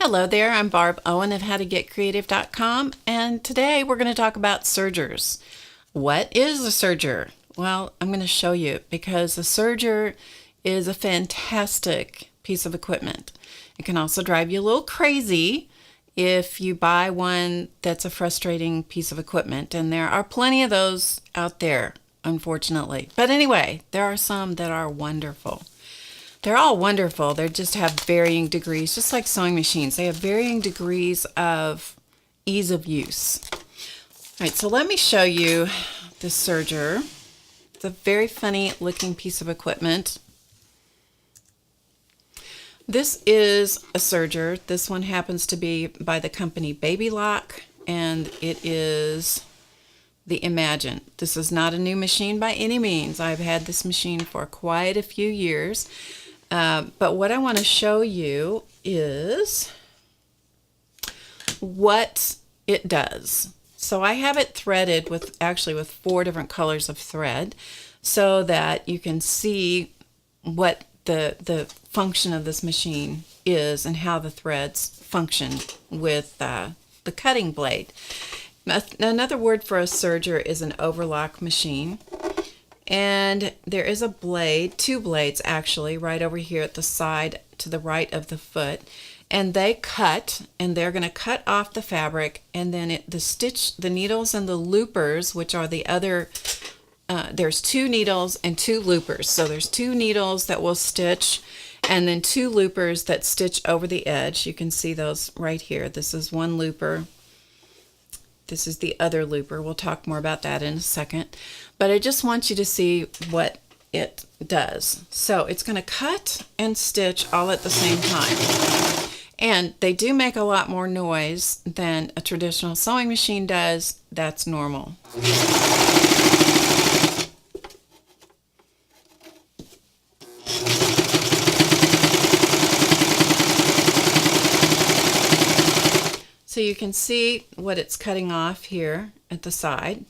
Hello there, I'm Barb Owen of HowToGetCreative.com, and today we're going to talk about sergers. What is a serger? Well, I'm going to show you because a serger is a fantastic piece of equipment. It can also drive you a little crazy if you buy one that's a frustrating piece of equipment, and there are plenty of those out there, unfortunately. But anyway, there are some that are wonderful. They're all wonderful. They just have varying degrees, just like sewing machines. They have varying degrees of ease of use. All right, so let me show you the serger. It's a very funny looking piece of equipment. This is a serger. This one happens to be by the company Overlock, and it is the Imagine. This is not a new machine by any means. I've had this machine for quite a few years. But what I want to show you is what it does. So I have it threaded with 4 different colors of thread so that you can see what the function of this machine is and how the threads function with the cutting blade. Another word for a serger is an overlock machine. And there is a blade, 2 blades actually, right over here at the side to the right of the foot. And they cut, and they're going to cut off the fabric, and then the needles and the loopers, which are the other, there's 2 needles and 2 loopers. So there's 2 needles that will stitch, and then 2 loopers that stitch over the edge. You can see those right here. This is one looper. This is the other looper. We'll talk more about that in a second. But I just want you to see what it does. So it's going to cut and stitch all at the same time. And they do make a lot more noise than a traditional sewing machine does. That's normal. So you can see what it's cutting off here at the side.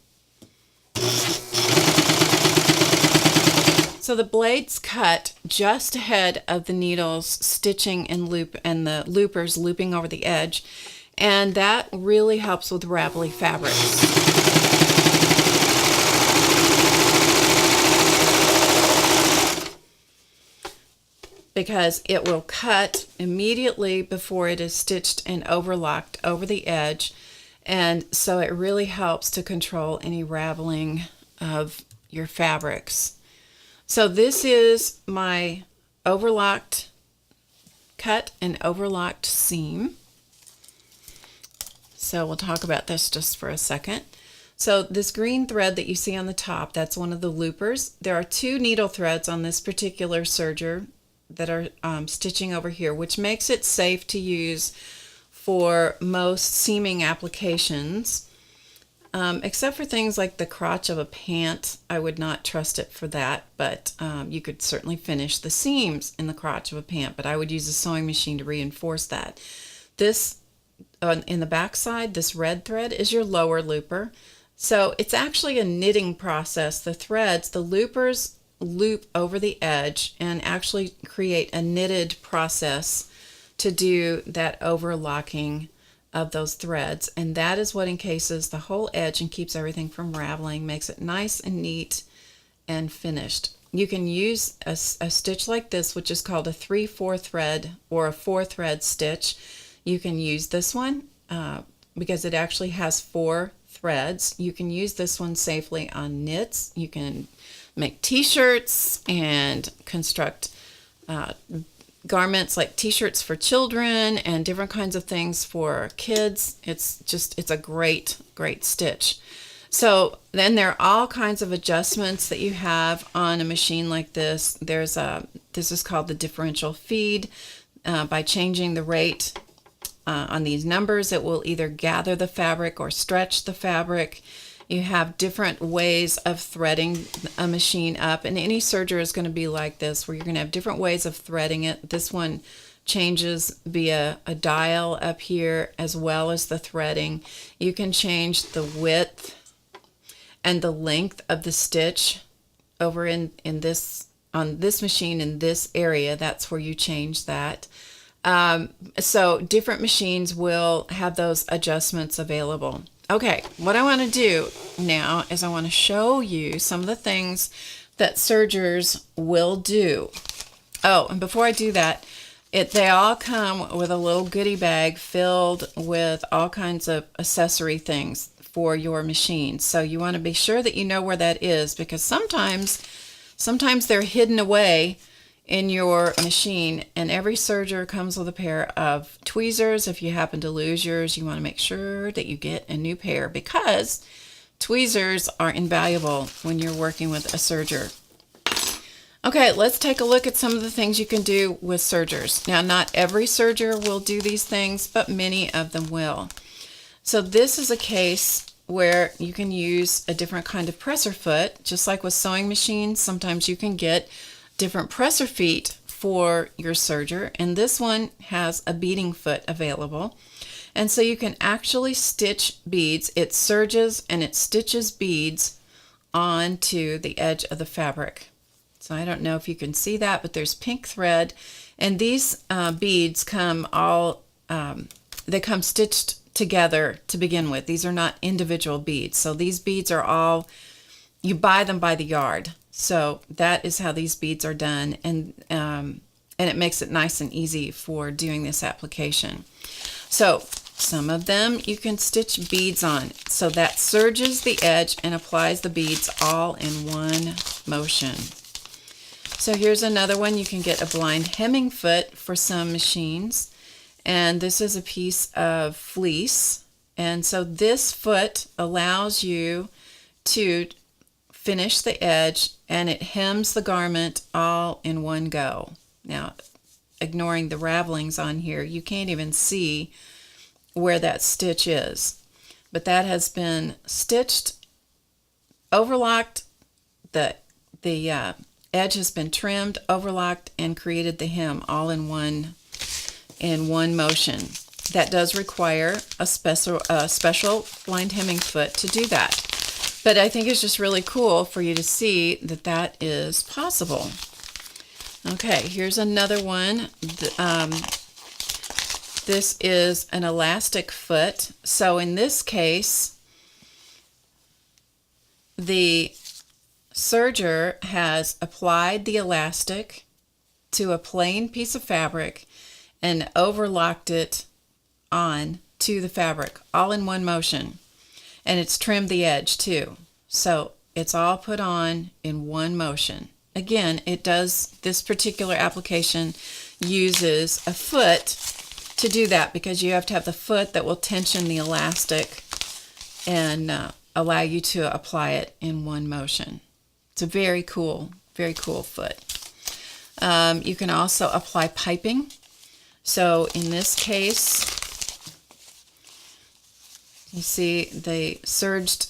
So the blades cut just ahead of the needles stitching and the loopers looping over the edge, and that really helps with ravelly fabrics. Because it will cut immediately before it is stitched and overlocked over the edge, and so it really helps to control any raveling of your fabrics. So this is my overlocked cut and overlocked seam. So we'll talk about this just for a second. So this green thread that you see on the top, that's one of the loopers. There are 2 needle threads on this particular serger that are stitching over here, which makes it safe to use for most seaming applications, except for things like the crotch of a pant. I would not trust it for that, but you could certainly finish the seams in the crotch of a pant, but I would use a sewing machine to reinforce that. This, in the back side, this red thread is your lower looper. So it's actually a knitting process. The threads, the loopers, loop over the edge and actually create a knitted process to do that overlocking of those threads, and that is what encases the whole edge and keeps everything from raveling, makes it nice and neat and finished. You can use a stitch like this, which is called a 3/4 thread or a 4-thread stitch. You can use this one because it actually has 4 threads. You can use this one safely on knits. You can make t-shirts and construct garments like t-shirts for children and different kinds of things for kids. It's a great stitch. So then there are all kinds of adjustments that you have on a machine like this. This is called the differential feed. By changing the rate on these numbers, it will either gather the fabric or stretch the fabric. You have different ways of threading a machine up, and any serger is going to be like this, where you're going to have different ways of threading it. This one changes via a dial up here as well as the threading. You can change the width and the length of the stitch over on this machine in this area. That's where you change that. So different machines will have those adjustments available. Okay, what I want to do now is I want to show you some of the things that sergers will do. Oh, and before I do that, they all come with a little goodie bag filled with all kinds of accessory things for your machine. So you want to be sure that you know where that is, because sometimes they're hidden away in your machine, and every serger comes with a pair of tweezers. If you happen to lose yours, you want to make sure that you get a new pair, because tweezers are invaluable when you're working with a serger. Okay, let's take a look at some of the things you can do with sergers. Now, not every serger will do these things, but many of them will. So this is a case where you can use a different kind of presser foot. Just like with sewing machines, sometimes you can get different presser feet for your serger, and this one has a beading foot available. And so you can actually stitch beads. It serges and it stitches beads onto the edge of the fabric. So I don't know if you can see that, but there's pink thread, and these beads come they come stitched together to begin with. These are not individual beads. So these beads are all, you buy them by the yard. So that is how these beads are done, and it makes it nice and easy for doing this application. So some of them you can stitch beads on. So that serges the edge and applies the beads all in one motion. So here's another one. You can get a blind hemming foot for some machines, and this is a piece of fleece, and so this foot allows you to finish the edge, and it hems the garment all in one go. Now, ignoring the ravelings on here, you can't even see where that stitch is, but that has been stitched, overlocked, the edge has been trimmed, overlocked, and created the hem all in one motion. That does require a special blind hemming foot to do that. But I think it's just really cool for you to see that that is possible. Okay, here's another one. This is an elastic foot. So in this case, the serger has applied the elastic to a plain piece of fabric and overlocked it on to the fabric all in one motion, and it's trimmed the edge too, so it's all put on in one motion. Again, this particular application uses a foot to do that, because you have to have the foot that will tension the elastic and allow you to apply it in one motion. It's a very cool foot. You can also apply piping. So in this case, you see the serged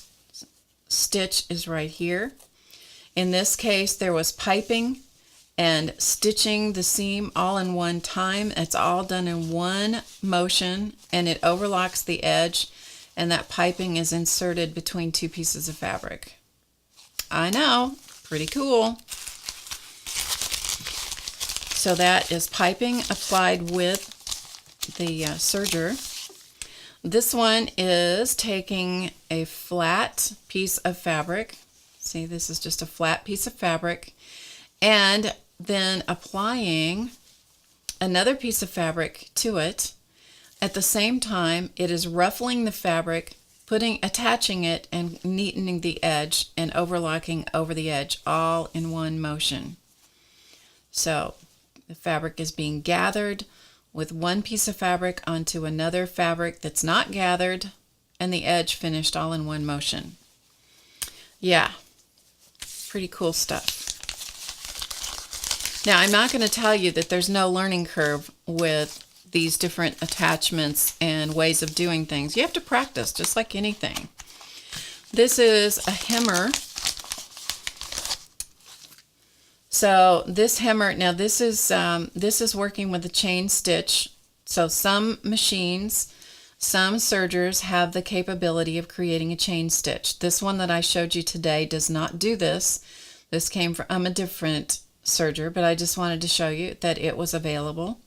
stitch is right here. In this case, there was piping and stitching the seam all in one time. It's all done in one motion, and it overlocks the edge, and that piping is inserted between two pieces of fabric. I know, pretty cool. So that is piping applied with the serger. This one is taking a flat piece of fabric. See, this is just a flat piece of fabric, and then applying another piece of fabric to it. At the same time, it is ruffling the fabric, attaching it and neatening the edge and overlocking over the edge all in one motion. So the fabric is being gathered with one piece of fabric onto another fabric that's not gathered, and the edge finished all in one motion. Yeah, pretty cool stuff. Now, I'm not going to tell you that there's no learning curve with these different attachments and ways of doing things. You have to practice, just like anything. This is a hemmer. So this hemmer, now this is working with a chain stitch. So some machines, some sergers have the capability of creating a chain stitch. This one that I showed you today does not do this. This came from a different serger, but I just wanted to show you that it was available.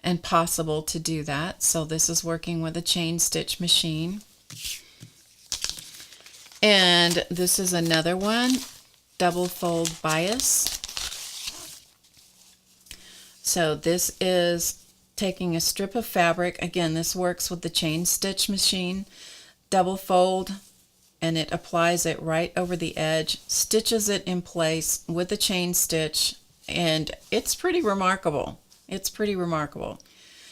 and possible to do that. So this is working with a chain stitch machine. And this is another one, double fold bias. So this is taking a strip of fabric. Again, this works with the chain stitch machine. Double fold, and it applies it right over the edge, stitches it in place with the chain stitch, and it's pretty remarkable. It's pretty remarkable.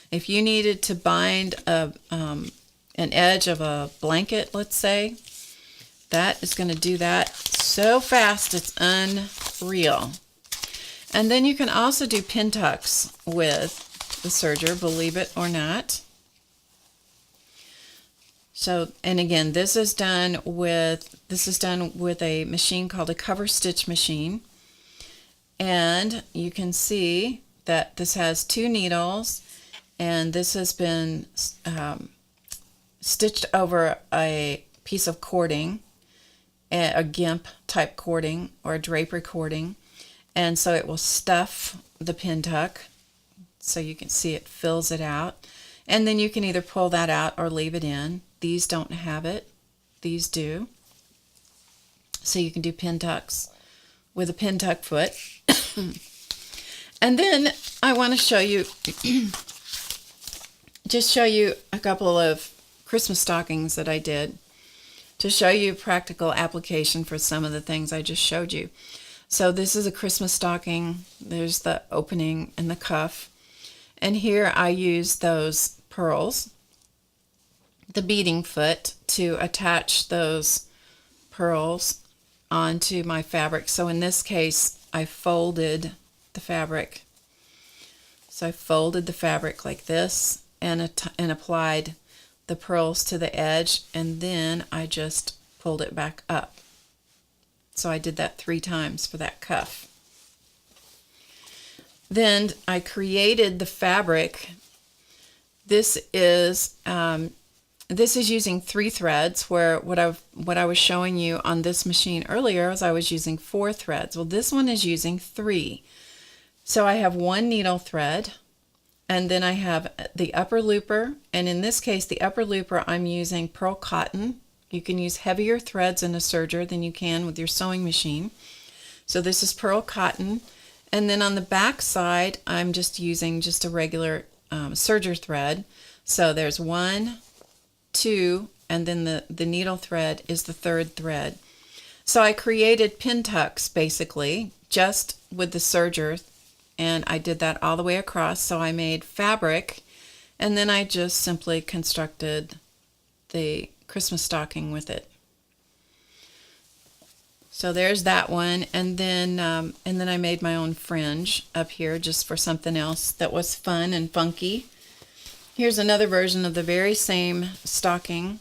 If you needed to bind an edge of a blanket, let's say, that is going to do that so fast it's unreal. And then you can also do pin tucks with the serger, believe it or not. So, and again, this is done with a machine called a cover stitch machine. And you can see that this has 2 needles, and this has been stitched over a piece of cording, a GIMP type cording or a drapery cording, and so it will stuff the pin tuck, so you can see it fills it out. And then you can either pull that out or leave it in. These don't have it, these do. So you can do pin tucks with a pin tuck foot. And then I want to show you, just show you a couple of Christmas stockings that I did to show you practical application for some of the things I just showed you. So this is a Christmas stocking. There's the opening and the cuff. And here I use those pearls, the beading foot, to attach those pearls onto my fabric. So in this case, I folded the fabric. So I folded the fabric like this and applied the pearls to the edge, and then I just pulled it back up. So I did that 3 times for that cuff. Then I created the fabric. This is using 3 threads, where what I was showing you on this machine earlier was I was using 4 threads. Well, this one is using 3. So I have 1 needle thread, and then I have the upper looper, and in this case the upper looper I'm using pearl cotton. You can use heavier threads in a serger than you can with your sewing machine. So this is pearl cotton, and then on the back side I'm just using just a regular serger thread. So there's 1, 2, and then the needle thread is the 3rd thread. So I created pin tucks basically just with the serger, and I did that all the way across. So I made fabric, and then I just simply constructed the Christmas stocking with it. So there's that one, and then I made my own fringe up here just for something else that was fun and funky. Here's another version of the very same stocking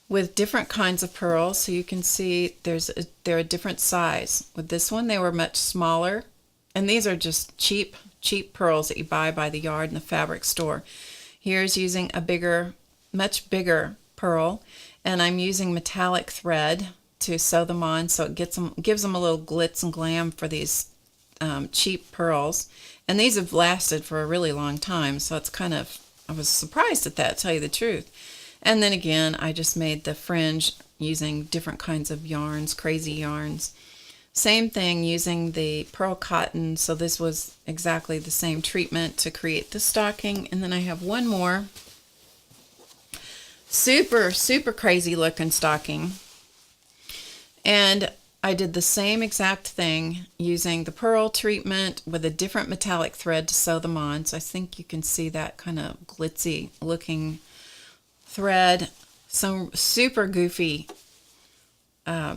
with different kinds of pearls. So you can see they're a different size. With this one, they were much smaller, and these are just cheap pearls that you buy by the yard in the fabric store. Here's using a bigger, much bigger pearl, and I'm using metallic thread to sew them on, so it gives them a little glitz and glam for these cheap pearls. And these have lasted for a really long time, so it's kind of, I was surprised at that, to tell you the truth. And then again, I just made the fringe using different kinds of yarns, crazy yarns. Same thing, using the pearl cotton, so this was exactly the same treatment to create the stocking. And then I have one more super crazy looking stocking, and I did the same exact thing using the pearl treatment with a different metallic thread to sew them on. So I think you can see that kind of glitzy looking thread, some super goofy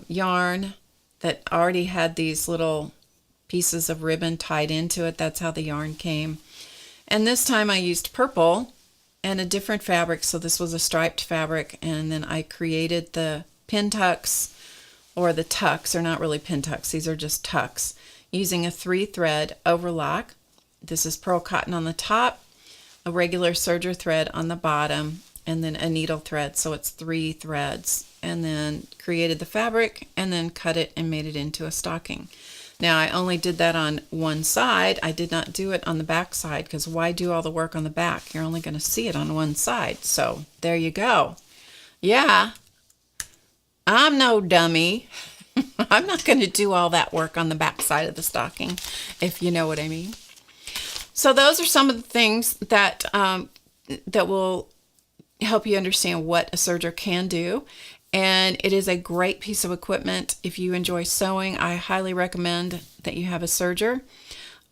yarn that already had these little pieces of ribbon tied into it. That's how the yarn came. And this time I used purple and a different fabric, so this was a striped fabric, and then I created the pin tucks, or the tucks. They're not really pin tucks, these are just tucks, using a 3-thread overlock. This is pearl cotton on the top, a regular serger thread on the bottom, and then a needle thread, so it's 3 threads. And then created the fabric, and then cut it and made it into a stocking. Now I only did that on one side. I did not do it on the back side because why do all the work on the back? You're only going to see it on one side. So there you go. Yeah, I'm no dummy. I'm not going to do all that work on the back side of the stocking, if you know what I mean. So those are some of the things that that will help you understand what a serger can do. And it is a great piece of equipment. If you enjoy sewing, I highly recommend that you have a serger.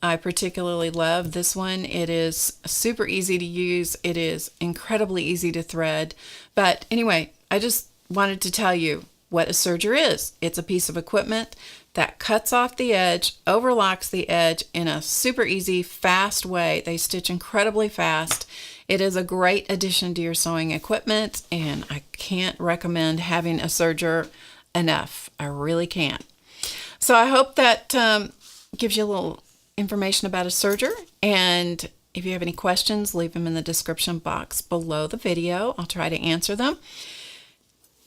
I particularly love this one. It is super easy to use. It is incredibly easy to thread. But anyway, I just wanted to tell you what a serger is. It's a piece of equipment that cuts off the edge, overlocks the edge in a super easy, fast way. They stitch incredibly fast. It is a great addition to your sewing equipment, and I can't recommend having a serger enough. I really can't. So I hope that gives you a little information about a serger, and if you have any questions, leave them in the description box below the video. I'll try to answer them.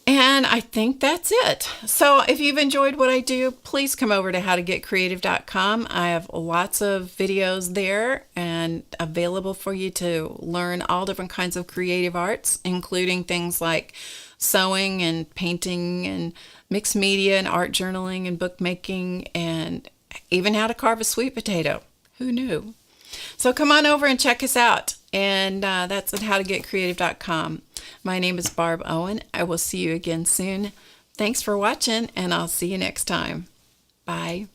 And I think that's it. So if you've enjoyed what I do, please come over to HowToGetCreative.com. I have lots of videos there and available for you to learn all different kinds of creative arts, including things like sewing and painting and mixed media and art journaling and bookmaking and even how to carve a sweet potato. Who knew? So come on over and check us out. And that's at HowToGetCreative.com. My name is Barb Owen. I will see you again soon. Thanks for watching, and I'll see you next time. Bye.